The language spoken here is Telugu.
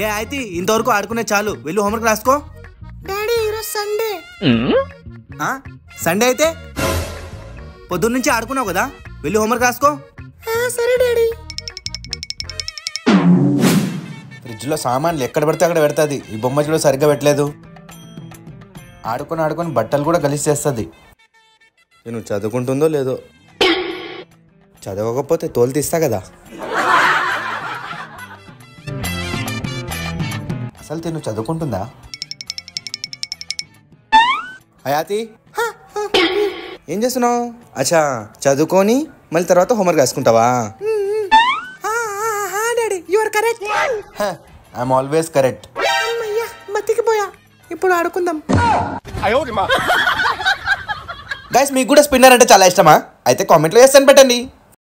ఏ అయితే ఇంతవరకు ఆడుకునే చాలు, వెళ్ళి హోంవర్క్ రాసుకో. డాడీ ఈరోజు సండే. సండే అయితే పొద్దున్న నుంచి ఆడుకున్నావు కదా, వెళ్ళి హోంవర్క్ రాసుకో. సరే డాడీ. ఫ్రిడ్జ్లో సామాన్లు ఎక్కడ పడితే అక్కడ పెడుతుంది. ఈ బొమ్మ చూడ సరిగ్గా పెట్టలేదు. ఆడుకొని ఆడుకొని బట్టలు కూడా గలీజ్ చేస్తుంది. నేను చదువుకుంటుందో లేదో, చదవకపోతే తోలు తీస్తా కదా. అసలు తిను చదువుకుంటుందా? హయాతి ఏం చేస్తున్నావు? అచ్చా, చదువుకొని మళ్ళీ తర్వాత హోంవర్క్ రాసుకుంటావా? Daddy you are correct. I'm always correct. అమ్మయ్యా బతికిపోయా. ఇప్పుడు ఆడుకుందాం. గైస్, మీకు కూడా స్పిన్నర్ అంటే చాలా ఇష్టమా? అయితే కామెంట్లో చేస్తాను పెట్టండి.